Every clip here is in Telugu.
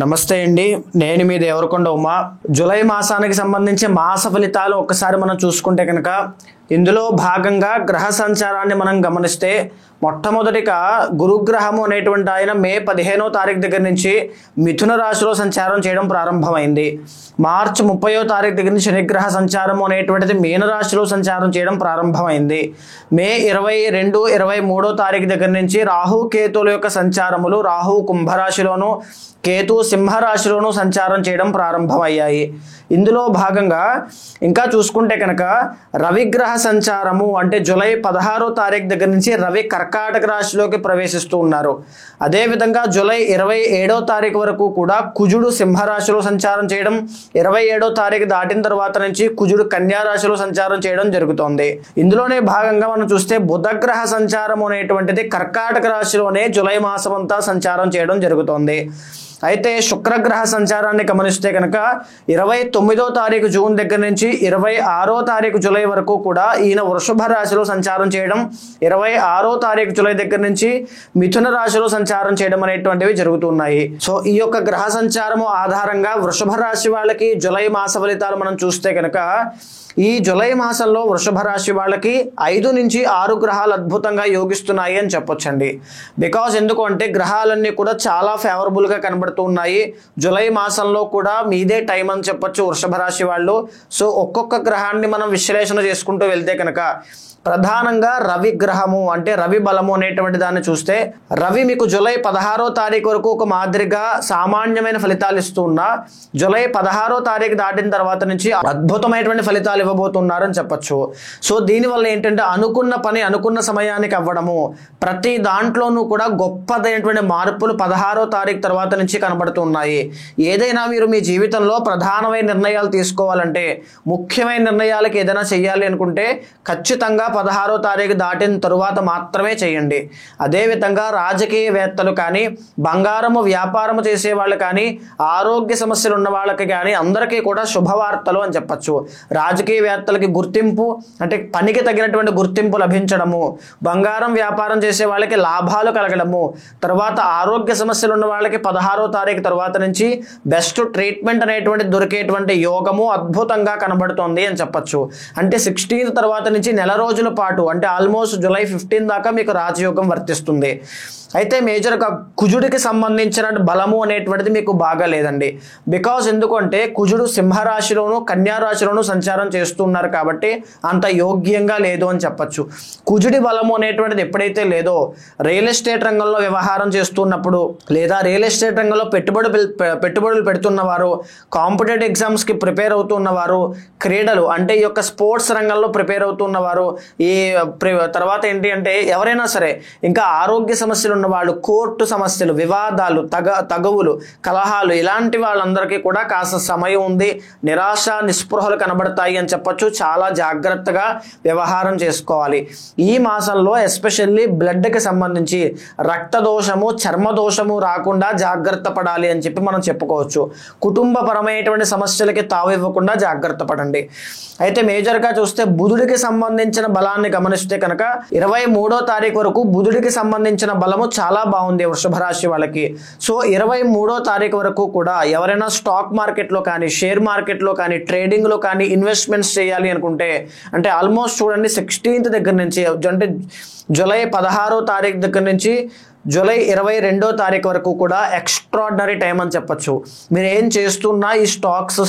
నమస్తే అండి, నేను మీ దేవరకొండ ఉమా. జూలై మాసానికి సంబంధించి మాస ఫలితాలు ఒక్కసారి మనం చూసుకుంటే కనుక ఇందులో భాగంగా గ్రహ సంచారాన్ని మనం గమనిస్తే మొట్టమొదటిగా గురుగ్రహము అనేటువంటి ఆయన మే 15వ తారీఖు దగ్గర నుంచి మిథున రాశిలో సంచారం చేయడం ప్రారంభమైంది. మార్చి 30వ తారీఖు దగ్గర నుంచి శనిగ్రహ సంచారము అనేటువంటిది మీన రాశిలో సంచారం చేయడం ప్రారంభమైంది. మే 22, 23వ తారీఖు దగ్గర నుంచి రాహు కేతువుల యొక్క సంచారములు రాహు కుంభరాశిలోను కేతు సింహరాశిలోను సంచారం చేయడం ప్రారంభమయ్యాయి. ఇందులో భాగంగా ఇంకా చూసుకుంటే కనుక రవిగ్రహ సంచారము అంటే జూలై 16వ తారీఖు దగ్గర నుంచి రవి కర్కాటక రాశిలోకి ప్రవేశిస్తూ ఉన్నారు. అదేవిధంగా జూలై 27వ తారీఖు వరకు కూడా కుజుడు సింహరాశిలో సంచారం చేయడం, 27వ తారీఖు దాటిన తర్వాత నుంచి కుజుడు కన్యా రాశిలో సంచారం చేయడం జరుగుతోంది. ఇందులోనే భాగంగా మనం చూస్తే బుధగ్రహ సంచారం అనేటువంటిది కర్కాటక రాశిలోనే జూలై మాసం అంతా సంచారం చేయడం జరుగుతోంది. అయితే శుక్రగ్రహ సంచారాన్ని గమనిస్తే కనుక 29వ తారీఖు జూన్ దగ్గర నుంచి 26వ తారీఖు జూలై వరకు కూడా ఈయన వృషభ రాశిలో సంచారం చేయడం, 26వ తారీఖు జూలై దగ్గర నుంచి మిథున రాశిలో సంచారం చేయడం అనేటువంటివి జరుగుతున్నాయి. సో ఈ యొక్క గ్రహ సంచారము ఆధారంగా వృషభ రాశి వాళ్ళకి జూలై మాస ఫలితాలు మనం చూస్తే కనుక ఈ జూలై మాసంలో వృషభ రాశి వాళ్ళకి 5 నుంచి 6 గ్రహాలు అద్భుతంగా యోగిస్తున్నాయి అని చెప్పొచ్చండి. బికాజ్ ఎందుకు అంటే గ్రహాలన్నీ కూడా చాలా ఫేవరబుల్గా కనబడుతూ ఉన్నాయి. జూలై మాసంలో కూడా మీదే టైం అని చెప్పొచ్చు వృషభ రాశి వాళ్ళు. సో ఒక్కొక్క గ్రహాన్ని మనం విశ్లేషణ చేసుకుంటూ వెళ్తే కనుక ప్రధానంగా రవి గ్రహము అంటే రవి బలము అనేటువంటి దాన్ని చూస్తే రవి మీకు జూలై 16వ తారీఖు వరకు ఒక మాదిరిగా సామాన్యమైన ఫలితాలు ఇస్తూ ఉన్నా జూలై 16వ తారీఖు దాటిన తర్వాత నుంచి అద్భుతమైనటువంటి ఫలితాలు ఇవ్వబోతున్నారు అని చెప్పొచ్చు. సో దీనివల్ల ఏంటంటే అనుకున్న పని అనుకున్న సమయానికి అవ్వడము, ప్రతి దాంట్లోనూ కూడా గొప్పదైనటువంటి మార్పులు 16వ తారీఖు తర్వాత నుంచి కనబడుతున్నాయి. ఏదైనా మీరు మీ జీవితంలో ప్రధానమైన నిర్ణయాలు తీసుకోవాలంటే, ముఖ్యమైన నిర్ణయాలకు ఏదైనా చేయాలి అనుకుంటే ఖచ్చితంగా 16వ తారీఖు దాటిన తరువాత మాత్రమే చేయండి. అదేవిధంగా రాజకీయవేత్తలు కానీ, బంగారము వ్యాపారము చేసే వాళ్ళు కానీ, ఆరోగ్య సమస్యలు ఉన్న వాళ్ళకి కానీ అందరికీ కూడా శుభవార్తలు అని చెప్పచ్చు. రాజకీయవేత్తలకి గుర్తింపు అంటే పనికి తగినటువంటి గుర్తింపు లభించడము, బంగారం వ్యాపారం చేసే వాళ్ళకి లాభాలు కలగడము, తర్వాత ఆరోగ్య సమస్యలు ఉన్న వాళ్ళకి 16వ తారీఖు తర్వాత నుంచి బెస్ట్ ట్రీట్మెంట్ అనేటువంటి దొరికేటువంటి యోగము అద్భుతంగా కనబడుతోంది అని చెప్పచ్చు. అంటే 16th తర్వాత నుంచి నెల రోజుల పాటు అంటే ఆల్మోస్ట్ జూలై 15 దాకా మీకు రాజయోగం వర్తిస్తుంది. అయితే మేజర్గా కుజుడికి సంబంధించిన బలము అనేటువంటిది మీకు బాగా లేదండి. బికాజ్ ఎందుకంటే కుజుడు సింహరాశిలోను కన్యా రాశిలోను సంచారం చేస్తున్నారు కాబట్టి అంత యోగ్యంగా లేదు అని చెప్పచ్చు. కుజుడి బలము అనేటువంటిది ఎప్పుడైతే లేదో రియల్ ఎస్టేట్ రంగంలో వ్యవహారం చేస్తున్నప్పుడు లేదా రియల్ ఎస్టేట్ రంగంలో పెట్టుబడులు పెడుతున్నవారు, కాంపిటేటివ్ ఎగ్జామ్స్కి ప్రిపేర్ అవుతున్నవారు, క్రీడలు అంటే ఈ యొక్క స్పోర్ట్స్ రంగంలో ప్రిపేర్ అవుతున్నవారు, ఈ తర్వాత ఏంటి అంటే ఎవరైనా సరే ఇంకా ఆరోగ్య సమస్యలు వాళ్ళు, కోర్టు సమస్యలు, వివాదాలు, తగవులు, కలహాలు ఇలాంటి వాళ్ళందరికీ కూడా కాస్త సమయం ఉంది. నిరాశ నిస్పృహలు కనబడతాయి అని చెప్పొచ్చు. చాలా జాగ్రత్తగా వ్యవహారం చేసుకోవాలి. ఈ మాసంలో ఎస్పెషల్లీ బ్లడ్కి సంబంధించి రక్త దోషము, చర్మ దోషము రాకుండా జాగ్రత్త పడాలి అని చెప్పి మనం చెప్పుకోవచ్చు. కుటుంబపరమైనటువంటి సమస్యలకి తావు ఇవ్వకుండా జాగ్రత్త పడండి. అయితే మేజర్గా చూస్తే బుధుడికి సంబంధించిన బలాన్ని గమనిస్తే కనుక 23వ తారీఖు వరకు బుధుడికి సంబంధించిన బలము చాలా బాగుంది వృషభ రాశి వాళ్ళకి. సో 23వ తారీఖు వరకు కూడా ఎవరైనా స్టాక్ మార్కెట్లో కానీ, షేర్ మార్కెట్లో కానీ, ట్రేడింగ్లో కానీ ఇన్వెస్ట్మెంట్స్ చేయాలి అనుకుంటే అంటే ఆల్మోస్ట్ చూడండి 16th దగ్గర నుంచి అంటే జూలై 16వ తారీఖు దగ్గర నుంచి జూలై 22వ తారీఖు వరకు కూడా ఎక్స్ట్రాడినరీ టైం అని చెప్పచ్చు. మీరు ఏం చేస్తున్నా ఈ స్టాక్స్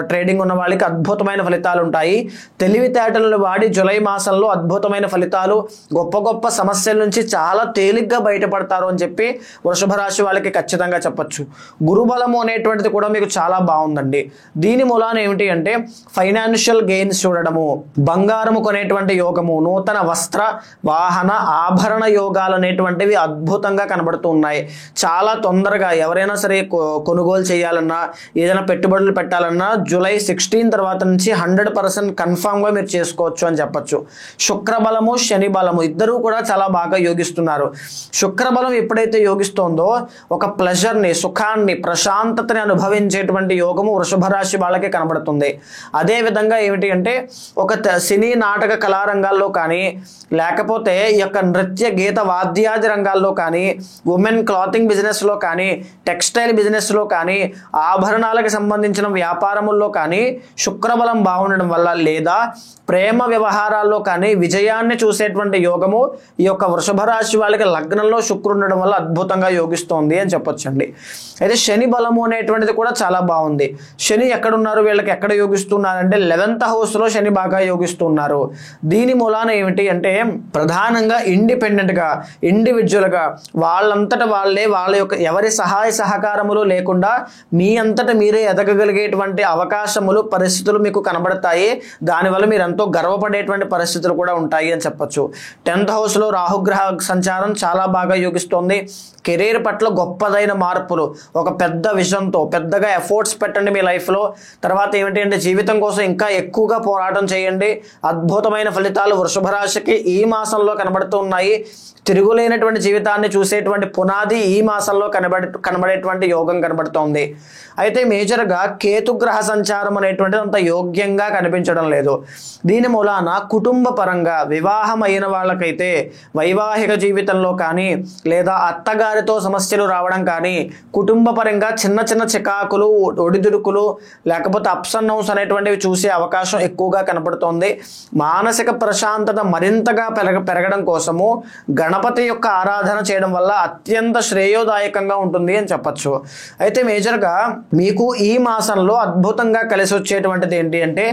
ట్రేడింగ్ ఉన్న వాళ్ళకి అద్భుతమైన ఫలితాలు ఉంటాయి. తెలివితేటలను వాడి జూలై మాసంలో అద్భుతమైన ఫలితాలు, గొప్ప గొప్ప సమస్యల నుంచి చాలా తేలిగ్గా బయటపడతారు అని చెప్పి వృషభ రాశి వాళ్ళకి ఖచ్చితంగా చెప్పచ్చు. గురుబలము అనేటువంటిది కూడా మీకు చాలా బాగుందండి. దీని మూలాన ఏమిటి అంటే ఫైనాన్షియల్ గెయిన్స్ చూడడము, బంగారము కొనేటువంటి యోగము, నూతన వస్త్ర వాహన ఆభరణ యోగాలు అనేటువంటివి అద్భుతంగా కనబడుతూ ఉన్నాయి. చాలా తొందరగా ఎవరైనా సరే కొనుగోలు చేయాలన్నా, ఏదైనా పెట్టుబడులు పెట్టాలన్నా జూలై 16 తర్వాత నుంచి 100% కన్ఫామ్గా మీరు చేసుకోవచ్చు అని చెప్పచ్చు. శుక్రబలము శని బలము ఇద్దరూ కూడా చాలా బాగా యోగిస్తున్నారు. శుక్రబలం ఎప్పుడైతే యోగిస్తోందో ఒక ప్లెజర్ని, సుఖాన్ని, ప్రశాంతతని అనుభవించేటువంటి యోగము వృషభ రాశి వాళ్ళకి కనబడుతుంది. అదేవిధంగా ఏమిటి అంటే ఒక సినీ నాటక కళారంగాల్లో కానీ, లేకపోతే ఈ యొక్క నృత్య గీత వాద్యాది రంగాల్లో కానీ కానీ, ఉమెన్ క్లాతింగ్ బిజినెస్లో కానీ, టెక్స్టైల్ బిజినెస్లో కానీ, ఆభరణాలకు సంబంధించిన వ్యాపారముల్లో కానీ శుక్రబలం బాగుండడం వల్ల, లేదా ప్రేమ వ్యవహారాల్లో కానీ విజయాన్ని చూసేటువంటి యోగము ఈ యొక్క వృషభ రాశి వాళ్ళకి లగ్నంలో శుక్రుడు ఉండడం వల్ల అద్భుతంగా యోగిస్తోంది అని చెప్పొచ్చండి. అయితే శని బలము అనేటువంటిది కూడా చాలా బాగుంది. శని ఎక్కడున్నారు, వీళ్ళకి ఎక్కడ యోగిస్తున్నారంటే 11th హౌస్లో శని బాగా యోగిస్తున్నారు. దీని మూలాన ఏమిటి అంటే ప్రధానంగా ఇండిపెండెంట్గా, ఇండివిజువల్గా వాళ్ళంతట వాళ్ళే వాళ్ళ యొక్క ఎవరి సహాయ సహకారములు లేకుండా మీ అంతట మీరే ఎదగగలిగేటువంటి అవకాశములు, పరిస్థితులు మీకు కనబడతాయి. దానివల్ల మీరు ఎంతో గర్వపడేటువంటి పరిస్థితులు కూడా ఉంటాయి అని చెప్పొచ్చు. 10th హౌస్లో రాహుగ్రహ సంచారం చాలా బాగా యోగిస్తోంది. కెరీర్ పట్ల గొప్పదైన మార్పులు, ఒక పెద్ద విజన్తో పెద్దగా ఎఫర్ట్స్ పెట్టండి మీ లైఫ్లో. తర్వాత ఏమిటి అంటే జీవితం కోసం ఇంకా ఎక్కువగా పోరాటం చేయండి. అద్భుతమైన ఫలితాలు వృషభ రాశికి ఈ మాసంలో కనబడుతూ ఉన్నాయి. తిరుగులేనటువంటి జీవితాన్ని చూసేటువంటి పునాది ఈ మాసంలో కనబడేటువంటి యోగం కనబడుతోంది. అయితే మేజర్గా కేతుగ్రహ సంచారం అనేటువంటిది అంత యోగ్యంగా కనిపించడం లేదు. దీని మూలాన కుటుంబ పరంగా వివాహం అయిన వాళ్ళకైతే వైవాహిక జీవితంలో కానీ, లేదా అత్తగారితో సమస్యలు రావడం కానీ, కుటుంబ పరంగా చిన్న చిన్న చికాకులు, ఒడిదుడుకులు, లేకపోతే అప్స్ అండ్ డౌన్స్ అనేటువంటివి చూసే అవకాశం ఎక్కువగా కనపడుతోంది. మానసిక ప్రశాంతత మరింతగా పెరగడం కోసము గణపతి యొక్క ఆరాధన చేయడం వల్ల అత్యంత శ్రేయోదాయకంగా ఉంటుంది అని చెప్పచ్చు. అయితే మేజర్గా మీకు ఈ మాసంలో అద్భుతంగా కలిసి వచ్చేటువంటిది ఏంటి అంటే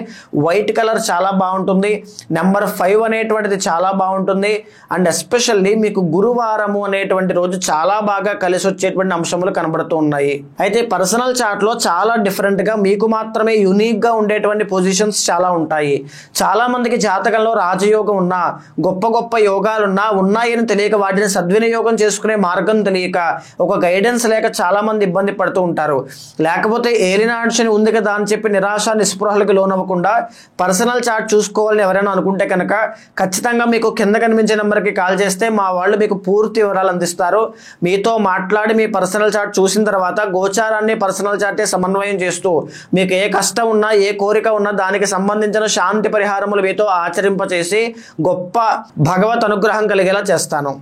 వైట్ కలర్ చాలా బాగుంటుంది. నెంబర్ 5 అనేటువంటిది చాలా బాగుంటుంది. అండ్ ఎస్పెషల్లీ మీకు గురువారము అనేటువంటి రోజు చాలా బాగా కలిసి వచ్చేటువంటి అంశములు కనబడుతూ ఉన్నాయి. అయితే పర్సనల్ చార్ట్లో చాలా డిఫరెంట్గా మీకు మాత్రమే యూనిక్గా ఉండేటువంటి పొజిషన్స్ చాలా ఉంటాయి. చాలా మందికి జాతకంలో రాజయోగం ఉన్నా, గొప్ప గొప్ప యోగాలున్నా ఉన్నాయని తెలియక వాటిని సద్వినియోగం చేసుకునే మార్గం తెలియక, ఒక గైడెన్స్ లేక చాలా మంది ఇబ్బంది పడుతూ ఉంటారు. లేకపోతే ఏలినాడు శని ఉంది కదా అని చెప్పి నిరాశ నిస్పృహలకు లోనవ్వకుండా పర్సనల్ చార్ట్ చూసుకోవాలని ఎవరైనా అనుకుంటే కనుక ఖచ్చితంగా మీకు కింద కనిపించే నెంబర్కి కాల్ చేస్తే మా వాళ్ళు మీకు పూర్తి వివరాలు అందిస్తారు. మీతో మాట్లాడి మీ పర్సనల్ చార్ట్ చూసిన తర్వాత గోచారాన్ని పర్సనల్ చార్టే సమన్వయం చేస్తూ మీకు ఏ కష్టం ఉన్నా, ఏ కోరిక ఉన్నా దానికి సంబంధించిన శాంతి పరిహారములు మీతో ఆచరింపచేసి గొప్ప భగవత్ అనుగ్రహం కలిగేలా చేస్తాను.